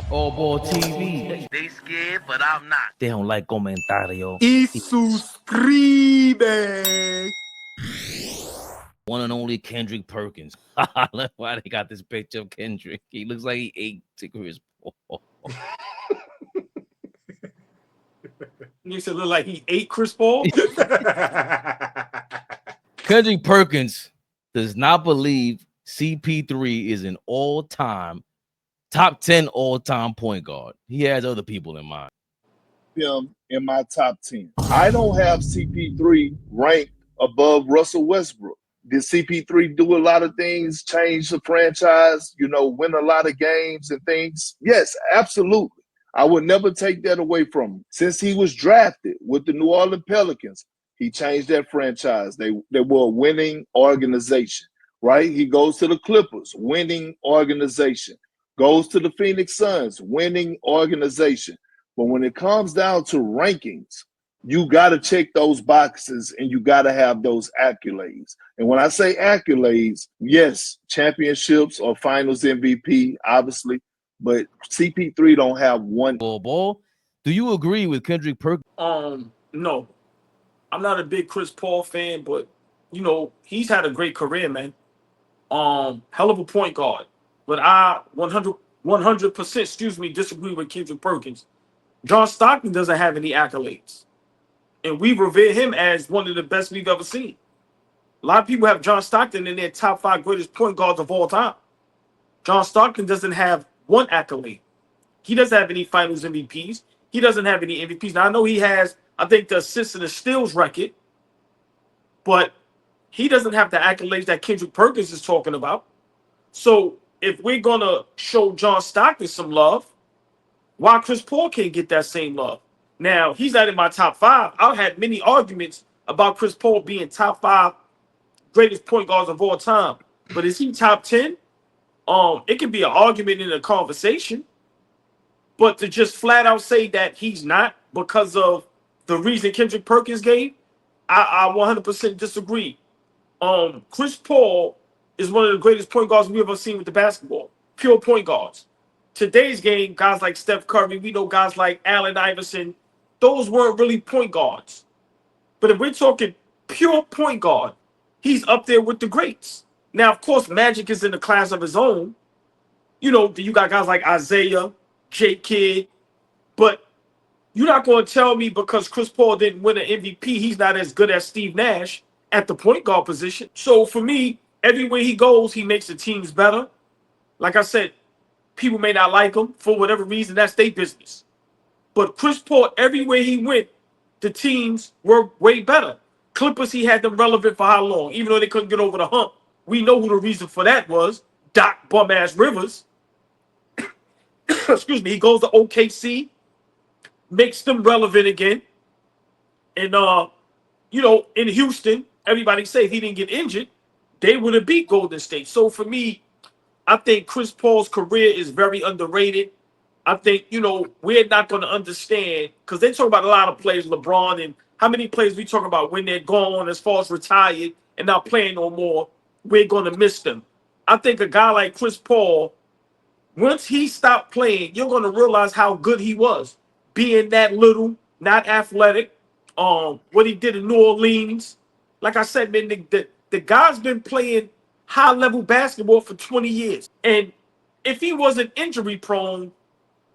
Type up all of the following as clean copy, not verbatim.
AllBall TV. They scared, but I'm not. They don't like comentario. Y suscribe. One and only Kendrick Perkins. That's why they got this picture of Kendrick. He looks like he ate Chris Paul. You said look like he ate Chris Paul. Kendrick Perkins does not believe CP3 is an all-time top 10 all-time point guard. He has other people in mind. Him in my top 10. I don't have CP3 ranked above Russell Westbrook. Did CP3 do a lot of things, change the franchise, win a lot of games and things? Yes, absolutely. I would never take that away from him. Since he was drafted with the New Orleans Pelicans, he changed that franchise. They were a winning organization, right? He goes to the Clippers, winning organization. Goes to the Phoenix Suns, winning organization. But when it comes down to rankings, you got to check those boxes and you got to have those accolades. And when I say accolades, yes, championships or finals MVP, obviously, but CP3 don't have one. Ball. Do you agree with Kendrick Perkins? No. I'm not a big Chris Paul fan, but he's had a great career, man. Hell of a point guard. But I 100% disagree with Kendrick Perkins. John Stockton doesn't have any accolades. And we revere him as one of the best we've ever seen. A lot of people have John Stockton in their top 5 greatest point guards of all time. John Stockton doesn't have one accolade. He doesn't have any finals MVPs. He doesn't have any MVPs. Now, I know he has, I think, the assists and the steals record, but he doesn't have the accolades that Kendrick Perkins is talking about. So if we're going to show John Stockton some love, why Chris Paul can't get that same love? Now, he's not in my top 5. I've had many arguments about Chris Paul being top 5 greatest point guards of all time. But is he top 10? It can be an argument in a conversation. But to just flat out say that he's not because of the reason Kendrick Perkins gave, I 100% disagree. Chris Paul is one of the greatest point guards we've ever seen with the basketball. Pure point guards. Today's game, guys like Steph Curry, we know guys like Allen Iverson, those weren't really point guards. But if we're talking pure point guard, he's up there with the greats. Now, of course, Magic is in a class of his own. You got guys like Isaiah, J. Kidd, but you're not going to tell me because Chris Paul didn't win an MVP, he's not as good as Steve Nash at the point guard position. So for me, everywhere he goes, he makes the teams better. Like I said, people may not like him for whatever reason. That's their business. But Chris Paul, everywhere he went, the teams were way better. Clippers, he had them relevant for how long? Even though they couldn't get over the hump. We know who the reason for that was. Doc bum-ass Rivers. Excuse me. He goes to OKC, makes them relevant again. And, in Houston, everybody say if he didn't get injured, they would have beat Golden State. So for me, I think Chris Paul's career is very underrated. I think, we're not going to understand because they talk about a lot of players, LeBron, and how many players we talk about when they're gone as far as retired and not playing no more. We're going to miss them. I think a guy like Chris Paul, once he stopped playing, you're going to realize how good he was. Being that little, not athletic, what he did in New Orleans. Like I said, man, the guy's been playing high-level basketball for 20 years. And if he wasn't injury-prone,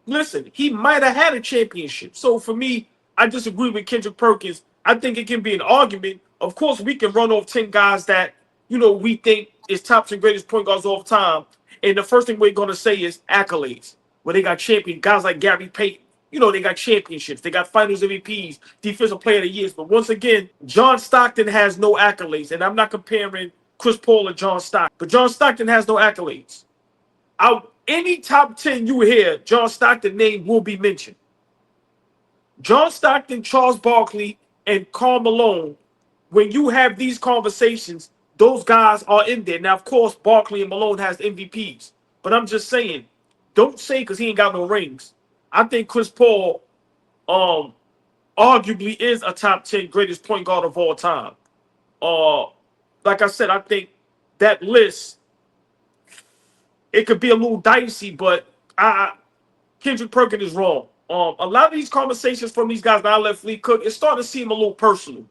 listen, he might have had a championship. So for me, I disagree with Kendrick Perkins. I think it can be an argument. Of course, we can run off 10 guys that, we think is top 10 greatest point guards of all time. And the first thing we're going to say is accolades. Where they got champion guys like Gary Payton. They got championships. They got finals MVPs, defensive player of the years. But once again, John Stockton has no accolades. And I'm not comparing Chris Paul and John Stockton. But John Stockton has no accolades. Any top 10 you hear, John Stockton name will be mentioned. John Stockton, Charles Barkley, and Karl Malone, when you have these conversations, those guys are in there. Now, of course, Barkley and Malone has MVPs. But I'm just saying, don't say because he ain't got no rings. I think Chris Paul arguably is a top 10 greatest point guard of all time. Like I said, I think that list, it could be a little dicey, but Kendrick Perkins is wrong. A lot of these conversations from these guys that I let Fleet cook, it's starting to seem a little personal.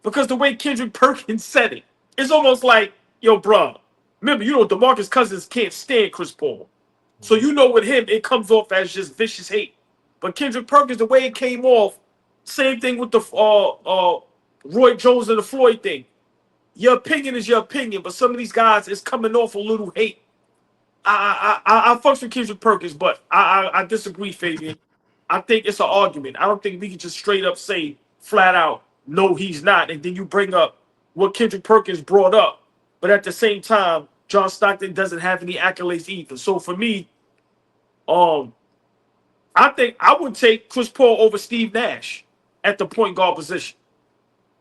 Because the way Kendrick Perkins said it, it's almost like, yo, bro, remember, DeMarcus Cousins can't stand Chris Paul. So with him, it comes off as just vicious hate. But Kendrick Perkins, the way it came off, same thing with the Roy Jones and the Floyd thing. Your opinion is your opinion, but some of these guys is coming off a little hate. I fucks with Kendrick Perkins, but I disagree, Fabian. I think it's an argument. I don't think we can just straight up say flat out, no, he's not. And then you bring up what Kendrick Perkins brought up. But at the same time, John Stockton doesn't have any accolades either. So for me, I think I would take Chris Paul over Steve Nash at the point guard position.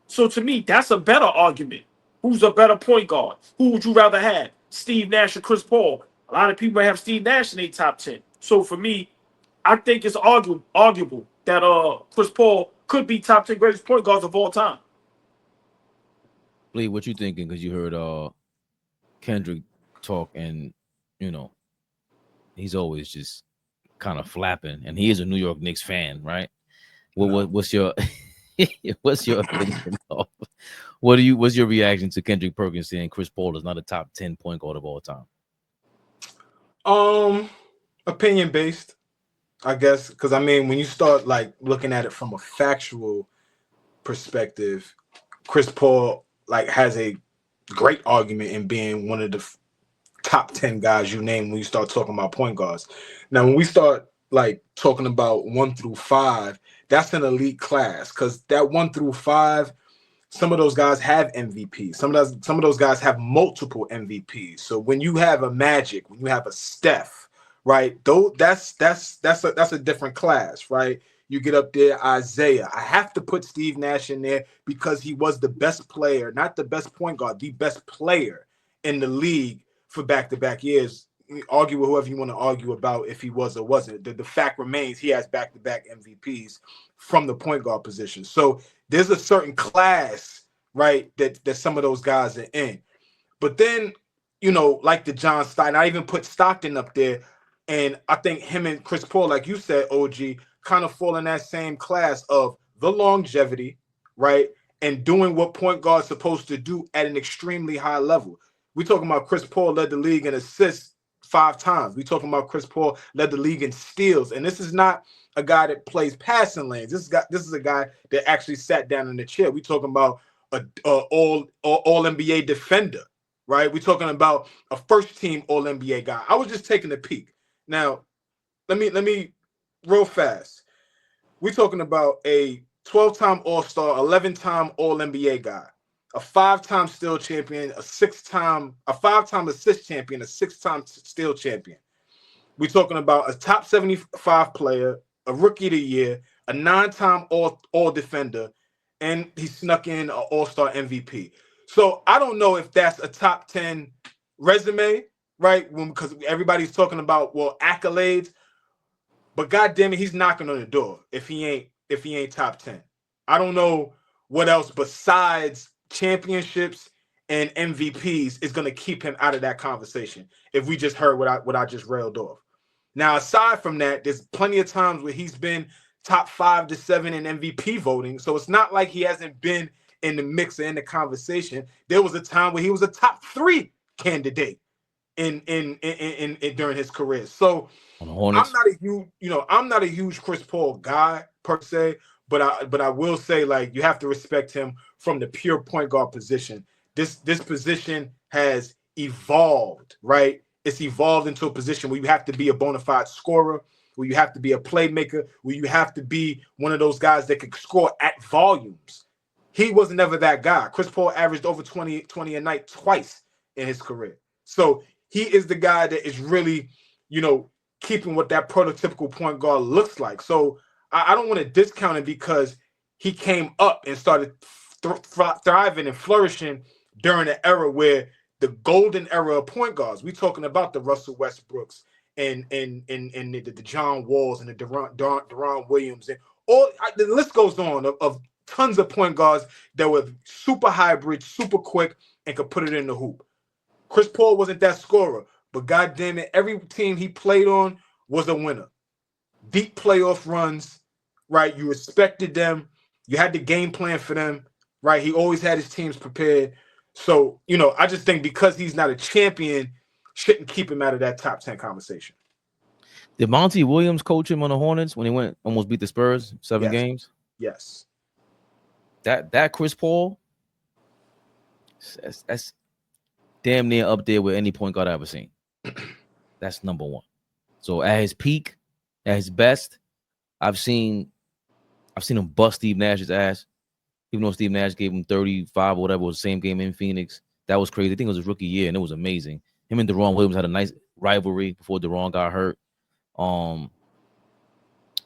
So to me, that's a better argument. Who's a better point guard? Who would you rather have, Steve Nash or Chris Paul? A lot of people have Steve Nash in their top 10. So for me, I think it's arguable that Chris Paul could be top 10 greatest point guards of all time. Lee, what you thinking? Because you heard Kendrick talk, and he's always just kind of flapping, and he is a New York Knicks fan, right? What's your what's your opinion of what's your reaction to Kendrick Perkins saying Chris Paul is not a top 10 point guard of all time? Opinion based, I guess, because I mean, when you start like looking at it from a factual perspective, Chris Paul like has a great argument in being one of the top 10 guys you name when you start talking about point guards. Now, when we start like talking about 1 through 5, that's an elite class, because that 1 through 5, some of those guys have MVPs. Some of those guys have multiple MVPs. So when you have a Magic, when you have a Steph, right? Though that's a different class, right? You get up there, Isaiah. I have to put Steve Nash in there because he was the best player, not the best point guard, the best player in the league for back-to-back years. Argue with whoever you want to argue about if he was or wasn't. The fact remains he has back-to-back MVPs from the point guard position. So there's a certain class, right, that some of those guys are in. But then, like the John Stockton, I even put Stockton up there, and I think him and Chris Paul, like you said, OG, kind of fall in that same class of the longevity, right, and doing what point guard's supposed to do at an extremely high level. We're talking about Chris Paul led the league in assists 5 times. We're talking about Chris Paul led the league in steals. And this is not a guy that plays passing lanes. This is a guy that actually sat down in the chair. We're talking about a all NBA defender, right? We're talking about a first team all NBA guy. I was just taking a peek. Now, let me real fast. We're talking about a 12-time All-Star, 11-time All-NBA guy, a 5-time steal champion, a 5-time assist champion, a 6-time steal champion. We're talking about a top 75 player, a rookie of the year, a 9-time all defender, and he snuck in an All-Star MVP. So I don't know if that's a top 10 resume, right? Because everybody's talking about accolades, but goddamn it, he's knocking on the door if he ain't top 10. I don't know what else besides championships and MVPs is going to keep him out of that conversation if we just heard what I just railed off. Now, aside from that, there's plenty of times where he's been top 5 to 7 in MVP voting. So it's not like he hasn't been in the mix or in the conversation. There was a time where he was a top 3 candidate in during his career. So I'm not a huge Chris Paul guy per se, but I will say, like, you have to respect him from the pure point guard position. This position has evolved, right? It's evolved into a position where you have to be a bona fide scorer, where you have to be a playmaker, where you have to be one of those guys that can score at volumes. He was never that guy. Chris Paul averaged over 20 a night twice in his career. So he is the guy that is really, keeping what that prototypical point guard looks like. So I don't want to discount it because he came up and started thriving and flourishing during an era where the golden era of point guards. We're talking about the Russell Westbrooks and the John Walls and the Deron Williams and all. The list goes on of tons of point guards that were super hybrid, super quick, and could put it in the hoop. Chris Paul wasn't that scorer, but goddamn it, every team he played on was a winner. Deep playoff runs, right? You respected them. You had the game plan for them, right? He always had his teams prepared. So, you know, I just think because he's not a champion, shouldn't keep him out of that top 10 conversation. Did Monty Williams coach him on the Hornets when he went almost beat the Spurs 7 games? Yes. That Chris Paul, that's damn near up there with any point guard I've ever seen. That's number one. So at his peak, at his best, I've seen him bust Steve Nash's ass. Even though Steve Nash gave him 35 or whatever, it was the same game in Phoenix. That was crazy. I think it was his rookie year, and it was amazing. Him and Deron Williams had a nice rivalry before Deron got hurt.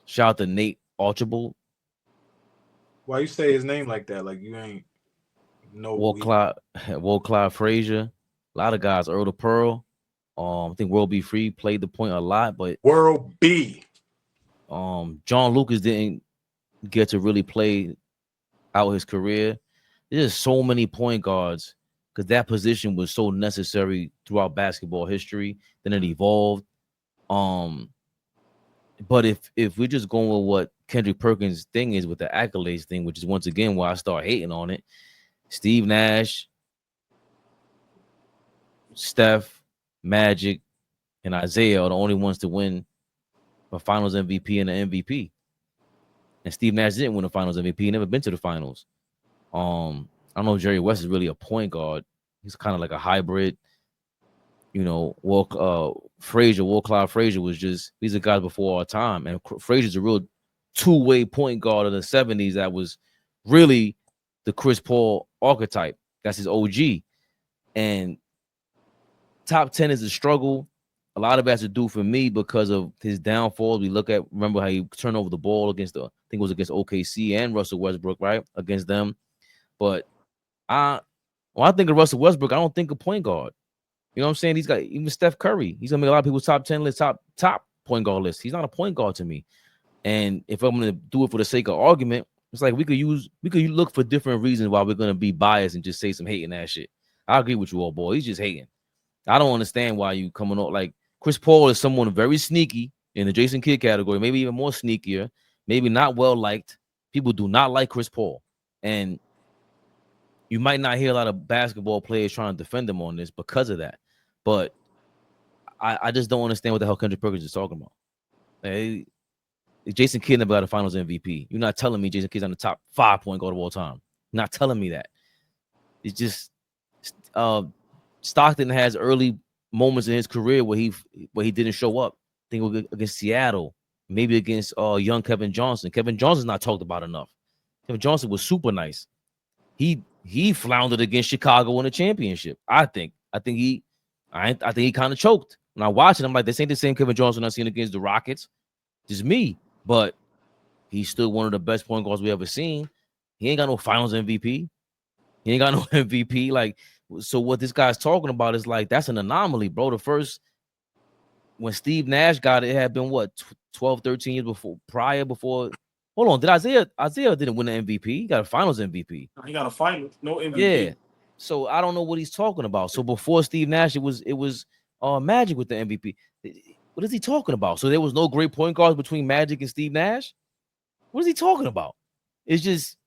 Shout out to Nate Archibald. Why you say his name like that? Like you ain't no Walt Clyde Frazier. A lot of guys. Earl the Pearl. I think World B. Free played the point a lot, but World B. John Lucas didn't get to really play out his career. There's just so many point guards because that position was so necessary throughout basketball history. Then it evolved. But if we're just going with what Kendrick Perkins' thing is with the accolades thing, which is once again why I start hating on it, Steve Nash, Steph, Magic, and Isaiah are the only ones to win a Finals MVP and an MVP. And Steve Nash didn't win a Finals MVP. He never been to the Finals. I don't know if Jerry West is really a point guard. He's kind of like a hybrid. You know, Walt Clyde Frazier was just, these are guys before our time. And Frazier's a real two-way point guard of the 70s that was really the Chris Paul archetype. That's his OG. And top 10 is a struggle. A lot of it has to do for me because of his downfalls. We remember how he turned over the ball against I think it was against OKC and Russell Westbrook, right? Against them. But when I think of Russell Westbrook, I don't think of point guard. You know what I'm saying? He's got even Steph Curry. He's gonna make a lot of people's top 10 list, top point guard list. He's not a point guard to me. And if I'm gonna do it for the sake of argument, it's like we could look for different reasons why we're gonna be biased and just say some hating ass shit. I agree with you all, boy. He's just hating. I don't understand why you coming on like Chris Paul is someone very sneaky in the Jason Kidd category, maybe even more sneakier, maybe not well liked. People do not like Chris Paul, and you might not hear a lot of basketball players trying to defend him on this because of that. But I just don't understand what the hell Kendrick Perkins is talking about. Hey, Jason Kidd never got a Finals MVP. You're not telling me Jason Kidd's on the top 5 point guard of all time. You're not telling me that. It's just Stockton has early moments in his career where he didn't show up. I think against Seattle, maybe against young Kevin Johnson. Kevin Johnson's not talked about enough. Kevin Johnson was super nice. He floundered against Chicago in the championship. I think he kind of choked. When I watch it, I'm like, this ain't the same Kevin Johnson I've seen against the Rockets. Just me. But he's still one of the best point guards we ever seen. He ain't got no Finals MVP. He ain't got no MVP. Like, so what this guy's talking about is like, that's an anomaly, bro. The first, when Steve Nash got it, had been what, 12, 13 years before. Hold on, did Isaiah didn't win the MVP? He got a Finals MVP. He got a final, no MVP. Yeah. So I don't know what he's talking about. So before Steve Nash, it was Magic with the MVP. What is he talking about? So there was no great point guards between Magic and Steve Nash? What is he talking about? It's just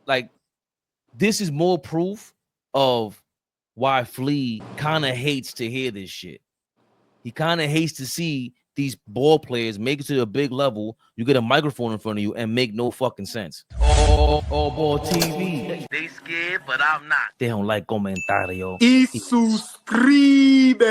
like, this is more proof of why Flea kind of hates to hear this shit. He kind of hates to see these ball players make it to a big level. You get a microphone in front of you and make no fucking sense. AllBall TV. They scared, but I'm not. They don't like comentario. Y suscribe.